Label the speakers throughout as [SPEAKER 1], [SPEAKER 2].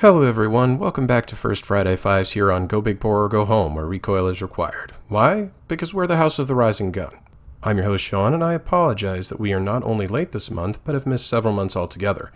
[SPEAKER 1] Hello everyone, welcome back to First Friday Fives here on Go Big Poor or Go Home, where recoil is required. Why? Because we're the house of the rising gun. I'm your host Sean, and I apologize that we are not only late this month, but have missed several months altogether.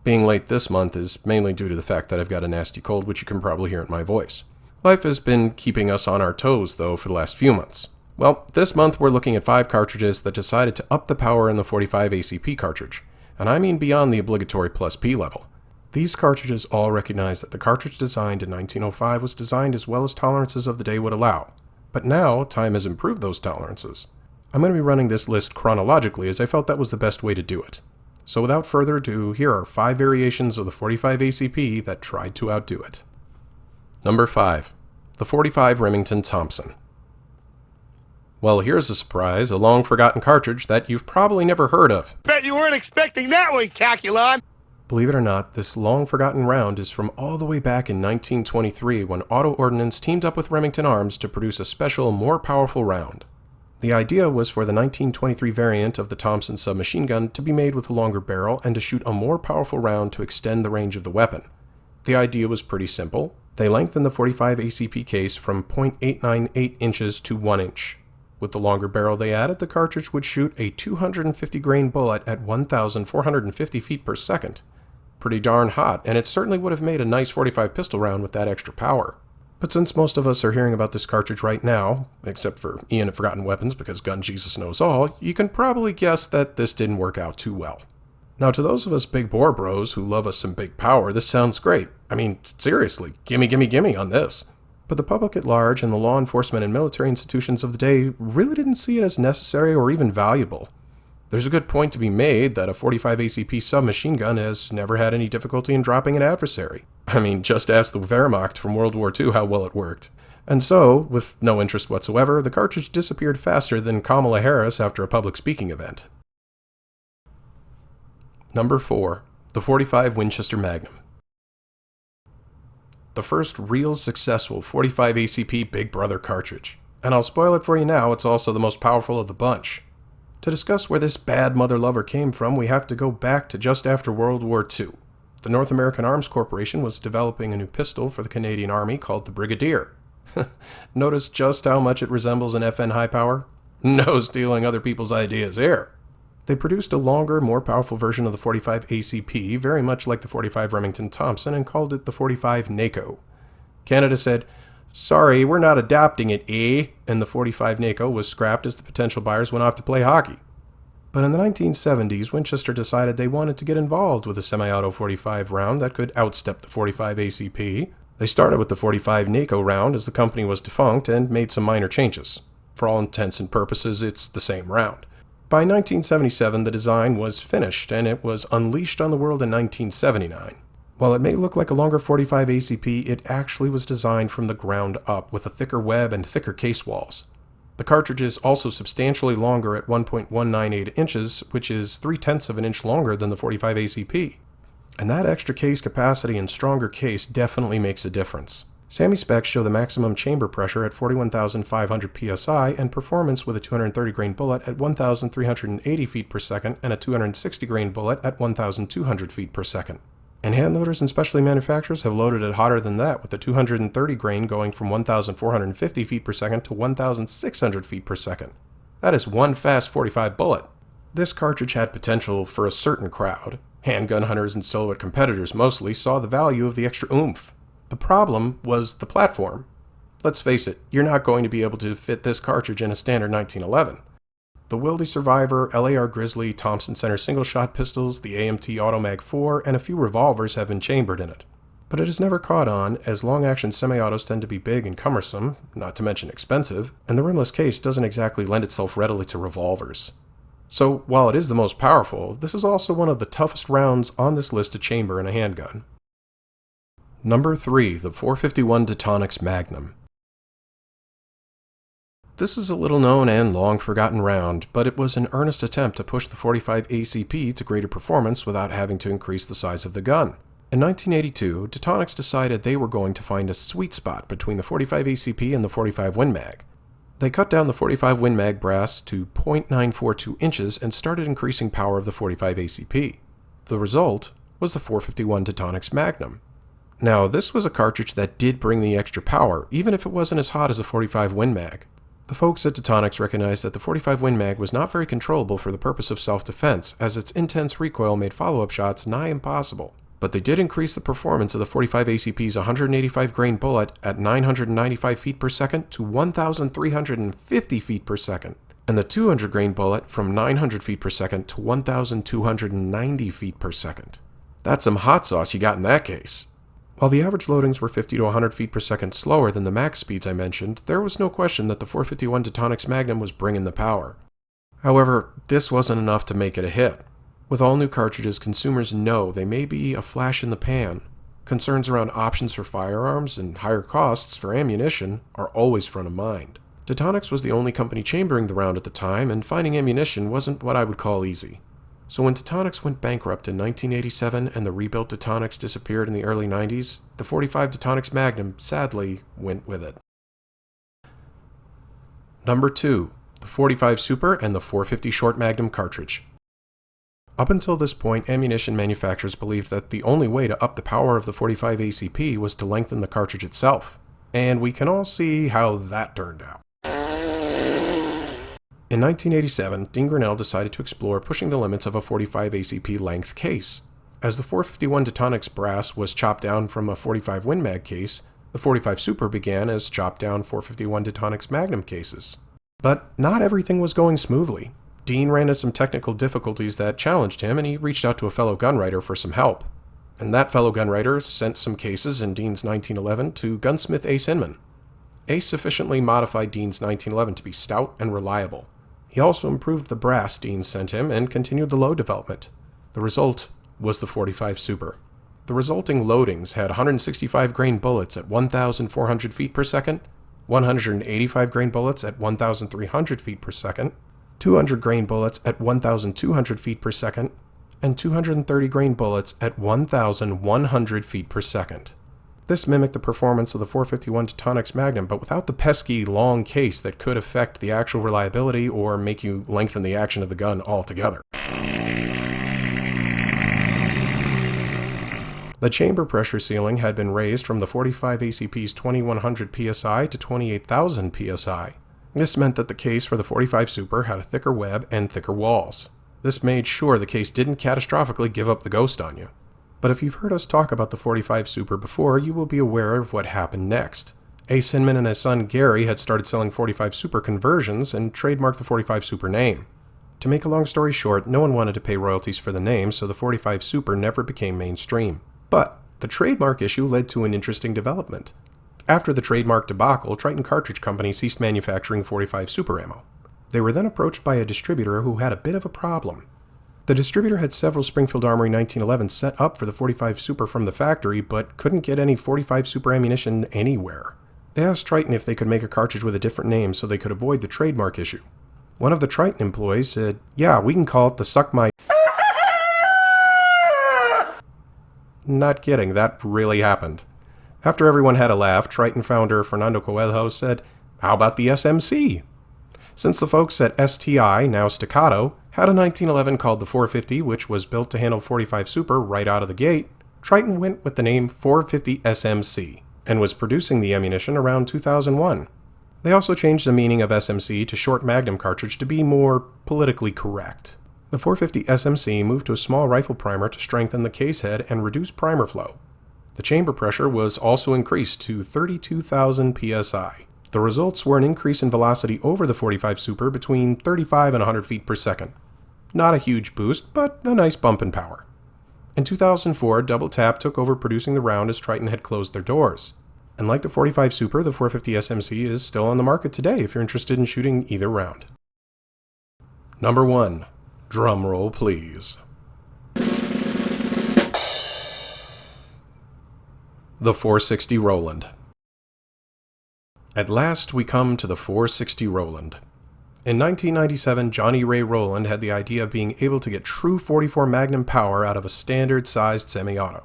[SPEAKER 1] Being late this month is mainly due to the fact that I've got a nasty cold, which you can probably hear in my voice. Life has been keeping us on our toes, though, for the last few months. Well, this month we're looking at 5 cartridges that decided to up the power in the 45 ACP cartridge, and I mean beyond the obligatory plus P level. These cartridges all recognize that the cartridge designed in 1905 was designed as well as tolerances of the day would allow, but now time has improved those tolerances. I'm going to be running this list chronologically as I felt that was the best way to do it. So without further ado, here are 5 variations of the 45 ACP that tried to outdo it. Number 5. The 45 Remington Thompson. Well, here's a surprise, a long-forgotten cartridge that you've probably never heard of.
[SPEAKER 2] Bet you weren't expecting that one, Calculon!
[SPEAKER 1] Believe it or not, this long-forgotten round is from all the way back in 1923 when Auto Ordnance teamed up with Remington Arms to produce a special, more powerful round. The idea was for the 1923 variant of the Thompson submachine gun to be made with a longer barrel and to shoot a more powerful round to extend the range of the weapon. The idea was pretty simple. They lengthened the 45 ACP case from .898 inches to 1 inch. With the longer barrel they added, the cartridge would shoot a 250 grain bullet at 1,450 feet per second. Pretty darn hot, and it certainly would have made a nice 45 pistol round with that extra power. But since most of us are hearing about this cartridge right now, except for Ian at Forgotten Weapons because Gun Jesus knows all, you can probably guess that this didn't work out too well. Now to those of us big bore bros who love us some big power, this sounds great. I mean, seriously, gimme on this. But the public at large and the law enforcement and military institutions of the day really didn't see it as necessary or even valuable. There's a good point to be made that a 45 ACP submachine gun has never had any difficulty in dropping an adversary. I mean, just ask the Wehrmacht from World War II how well it worked. And so, with no interest whatsoever, the cartridge disappeared faster than Kamala Harris after a public speaking event. Number 4. The 45 Winchester Magnum. The first real successful 45 ACP Big Brother cartridge. And I'll spoil it for you now, it's also the most powerful of the bunch. To discuss where this bad mother lover came from, we have to go back to just after World War II. The North American Arms Corporation was developing a new pistol for the Canadian Army called the Brigadier. Notice just how much it resembles an FN high power? No stealing other people's ideas here. They produced a longer, more powerful version of the 45 ACP, very much like the 45 Remington Thompson, and called it the 45 NACO. Canada said, "Sorry, we're not adopting it, eh?" And the 45 NACO was scrapped as the potential buyers went off to play hockey. But in the 1970s, Winchester decided they wanted to get involved with a semi-auto 45 round that could outstep the 45 ACP. They started with the 45 NACO round as the company was defunct and made some minor changes. For all intents and purposes, it's the same round. By 1977, the design was finished, and it was unleashed on the world in 1979. While it may look like a longer 45 ACP, it actually was designed from the ground up with a thicker web and thicker case walls. The cartridge is also substantially longer at 1.198 inches, which is 3/10 of an inch longer than the 45 ACP. And that extra case capacity and stronger case definitely makes a difference. SAMI specs show the maximum chamber pressure at 41,500 psi and performance with a 230 grain bullet at 1,380 feet per second and a 260 grain bullet at 1,200 feet per second. And hand loaders and specialty manufacturers have loaded it hotter than that, with the 230 grain going from 1,450 feet per second to 1,600 feet per second. That is one fast 45 bullet. This cartridge had potential for a certain crowd. Handgun hunters and silhouette competitors mostly saw the value of the extra oomph. The problem was the platform. Let's face it, you're not going to be able to fit this cartridge in a standard 1911. The Wilde Survivor, LAR Grizzly, Thompson Center single-shot pistols, the AMT Automag 4, and a few revolvers have been chambered in it. But it has never caught on, as long-action semi-autos tend to be big and cumbersome, not to mention expensive, and the rimless case doesn't exactly lend itself readily to revolvers. So, while it is the most powerful, this is also one of the toughest rounds on this list to chamber in a handgun. Number 3. The 451 Detonics Magnum. This is a little-known and long-forgotten round, but it was an earnest attempt to push the 45 ACP to greater performance without having to increase the size of the gun. In 1982, Detonics decided they were going to find a sweet spot between the 45 ACP and the 45 Win Mag. They cut down the 45 Win Mag brass to .942 inches and started increasing power of the 45 ACP. The result was the 451 Detonics Magnum. Now, this was a cartridge that did bring the extra power, even if it wasn't as hot as the 45 Win Mag. The folks at Detonics recognized that the 45 Win Mag was not very controllable for the purpose of self-defense, as its intense recoil made follow-up shots nigh impossible. But they did increase the performance of the 45 ACP's 185 grain bullet at 995 feet per second to 1,350 feet per second, and the 200 grain bullet from 900 feet per second to 1,290 feet per second. That's some hot sauce you got in that case. While the average loadings were 50 to 100 feet per second slower than the max speeds I mentioned, there was no question that the 451 Detonics Magnum was bringing the power. However, this wasn't enough to make it a hit. With all new cartridges, consumers know they may be a flash in the pan. Concerns around options for firearms and higher costs for ammunition are always front of mind. Detonics was the only company chambering the round at the time, and finding ammunition wasn't what I would call easy. So when Detonics went bankrupt in 1987 and the rebuilt Detonics disappeared in the early 90s, the 45 Detonics Magnum sadly went with it. Number 2. The 45 Super and the 450 Short Magnum cartridge. Up until this point, ammunition manufacturers believed that the only way to up the power of the 45 ACP was to lengthen the cartridge itself, and we can all see how that turned out. In 1987, Dean Grinnell decided to explore pushing the limits of a 45 ACP length case. As the 451 Detonics brass was chopped down from a 45 Win Mag case, the 45 Super began as chopped down 451 Detonics Magnum cases. But not everything was going smoothly. Dean ran into some technical difficulties that challenged him, and he reached out to a fellow gunwriter for some help. And that fellow gunwriter sent some cases in Dean's 1911 to gunsmith Ace Inman. Ace sufficiently modified Dean's 1911 to be stout and reliable. He also improved the brass Dean sent him and continued the load development. The result was the 45 Super. The resulting loadings had 165 grain bullets at 1,400 feet per second, 185 grain bullets at 1,300 feet per second, 200 grain bullets at 1,200 feet per second, and 230 grain bullets at 1,100 feet per second. This mimicked the performance of the 451 Detonics Magnum, but without the pesky long case that could affect the actual reliability or make you lengthen the action of the gun altogether. The chamber pressure ceiling had been raised from the 45 ACP's 2100 psi to 28,000 psi. This meant that the case for the 45 Super had a thicker web and thicker walls. This made sure the case didn't catastrophically give up the ghost on you. But if you've heard us talk about the 45 Super before, you will be aware of what happened next. Ace Inman and his son Gary had started selling 45 Super conversions and trademarked the 45 Super name. To make a long story short, no one wanted to pay royalties for the name, so the 45 Super never became mainstream. But the trademark issue led to an interesting development. After the trademark debacle, Triton Cartridge Company ceased manufacturing 45 Super ammo. They were then approached by a distributor who had a bit of a problem. The distributor had several Springfield Armory 1911 set up for the 45 Super from the factory, but couldn't get any 45 Super ammunition anywhere. They asked Triton if they could make a cartridge with a different name so they could avoid the trademark issue. One of the Triton employees said, "Yeah, we can call it the Suck My..." Not kidding, that really happened. After everyone had a laugh, Triton founder Fernando Coelho said, "How about the SMC?" Since the folks at STI, now Staccato, had a 1911 called the 450, which was built to handle 45 Super right out of the gate, Triton went with the name 450 SMC, and was producing the ammunition around 2001. They also changed the meaning of SMC to Short Magnum cartridge to be more politically correct. The 450 SMC moved to a small rifle primer to strengthen the case head and reduce primer flow. The chamber pressure was also increased to 32,000 psi. The results were an increase in velocity over the 45 Super between 35 and 100 feet per second. Not a huge boost, but a nice bump in power. In 2004, Double Tap took over producing the round as Triton had closed their doors. And like the 45 Super, the 450 SMC is still on the market today if you're interested in shooting either round. Number 1. Drum roll, please. The 460 Roland. At last we come to the 460 Roland. In 1997, Johnny Ray Roland had the idea of being able to get true 44 Magnum power out of a standard-sized semi-auto.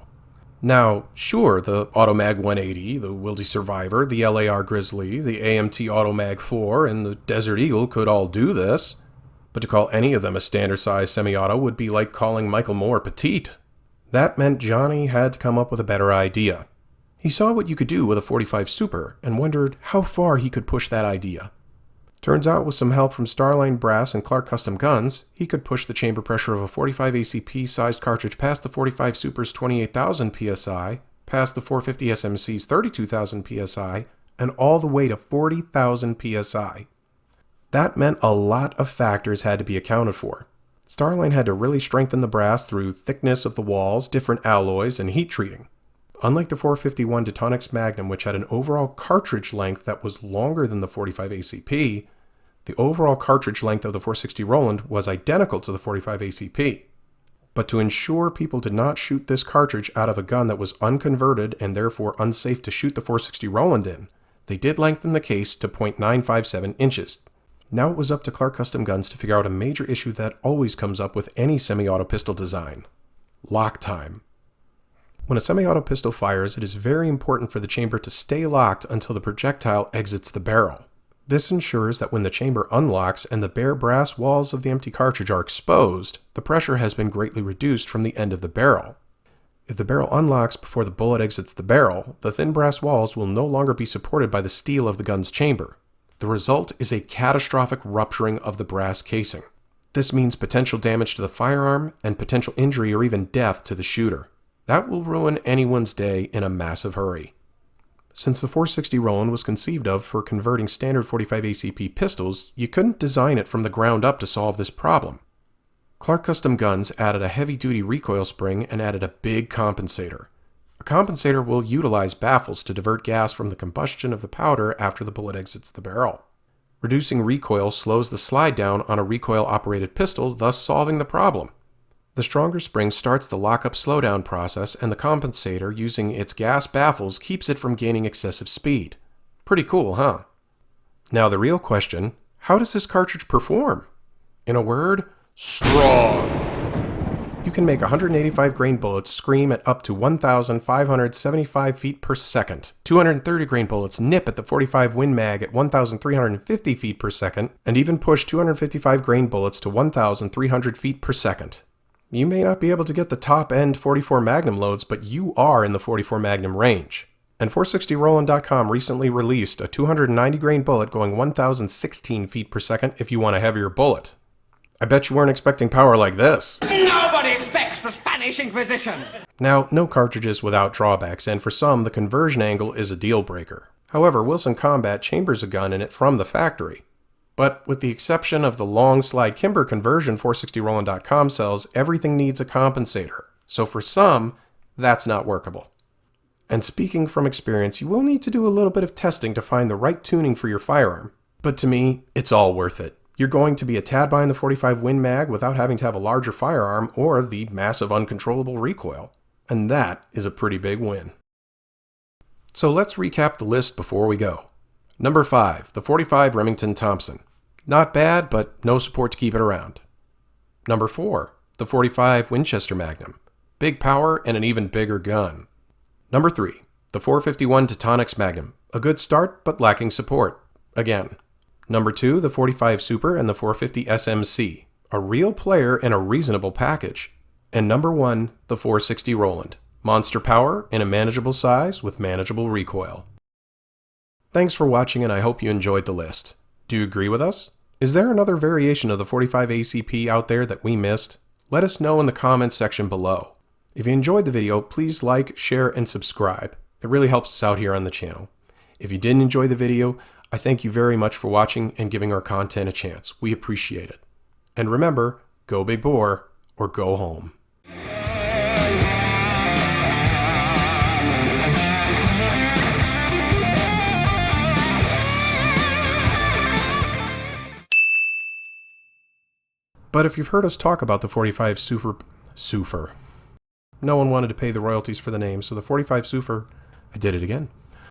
[SPEAKER 1] Now, sure, the Automag 180, the Wildy Survivor, the LAR Grizzly, the AMT Automag 4, and the Desert Eagle could all do this, but to call any of them a standard-sized semi-auto would be like calling Michael Moore petite. That meant Johnny had to come up with a better idea. He saw what you could do with a 45 Super and wondered how far he could push that idea. Turns out with some help from Starline Brass and Clark Custom Guns, he could push the chamber pressure of a 45 ACP sized cartridge past the 45 Super's 28,000 psi, past the 450 SMC's 32,000 psi, and all the way to 40,000 psi. That meant a lot of factors had to be accounted for. Starline had to really strengthen the brass through thickness of the walls, different alloys, and heat treating. Unlike the 451 Detonics Magnum, which had an overall cartridge length that was longer than the 45 ACP, the overall cartridge length of the 460 Roland was identical to the 45 ACP. But to ensure people did not shoot this cartridge out of a gun that was unconverted and therefore unsafe to shoot the 460 Roland in, they did lengthen the case to .957 inches. Now it was up to Clark Custom Guns to figure out a major issue that always comes up with any semi-auto pistol design: lock time. When a semi-auto pistol fires, it is very important for the chamber to stay locked until the projectile exits the barrel. This ensures that when the chamber unlocks and the bare brass walls of the empty cartridge are exposed, the pressure has been greatly reduced from the end of the barrel. If the barrel unlocks before the bullet exits the barrel, the thin brass walls will no longer be supported by the steel of the gun's chamber. The result is a catastrophic rupturing of the brass casing. This means potential damage to the firearm and potential injury or even death to the shooter. That will ruin anyone's day in a massive hurry. Since the 460 Roland was conceived of for converting standard 45 ACP pistols, you couldn't design it from the ground up to solve this problem. Clark Custom Guns added a heavy-duty recoil spring and added a big compensator. A compensator will utilize baffles to divert gas from the combustion of the powder after the bullet exits the barrel. Reducing recoil slows the slide down on a recoil-operated pistol, thus solving the problem. The stronger spring starts the lock-up slowdown process, and the compensator, using its gas baffles, keeps it from gaining excessive speed. Pretty cool, huh? Now the real question, how does this cartridge perform? In a word, strong! You can make 185 grain bullets scream at up to 1,575 feet per second. 230 grain bullets nip at the 45 Win Mag at 1,350 feet per second, and even push 255 grain bullets to 1,300 feet per second. You may not be able to get the top-end 44 Magnum loads, but you are in the 44 Magnum range. And 460Roland.com recently released a 290 grain bullet going 1,016 feet per second if you want a heavier bullet. I bet you weren't expecting power like this.
[SPEAKER 2] Nobody expects the Spanish Inquisition!
[SPEAKER 1] Now, no cartridge is without drawbacks, and for some, the conversion angle is a deal breaker. However, Wilson Combat chambers a gun in it from the factory. But with the exception of the long slide Kimber conversion 460Roland.com sells, everything needs a compensator. So for some, that's not workable. And speaking from experience, you will need to do a little bit of testing to find the right tuning for your firearm. But to me, it's all worth it. You're going to be a tad behind the 45 Win Mag without having to have a larger firearm or the massive uncontrollable recoil. And that is a pretty big win. So let's recap the list before we go. Number 5, the 45 Remington Thompson. Not bad, but no support to keep it around. Number 4, the 45 Winchester Magnum. Big power and an even bigger gun. Number 3, the 451 Detonics Magnum. A good start, but lacking support. Again. Number 2, the 45 Super and the 450 SMC. A real player and a reasonable package. And number 1, the 460 Roland. Monster power in a manageable size with manageable recoil. Thanks for watching, and I hope you enjoyed the list. Do you agree with us? Is there another variation of the 45 ACP out there that we missed? Let us know in the comments section below. If you enjoyed the video, please like, share, and subscribe. It really helps us out here on the channel. If you didn't enjoy the video, I thank you very much for watching and giving our content a chance. We appreciate it. And remember, go big bore or go home. But if you've heard us talk about the 45 Super, no one wanted to pay the royalties for the name, so the 45 Super, I did it again.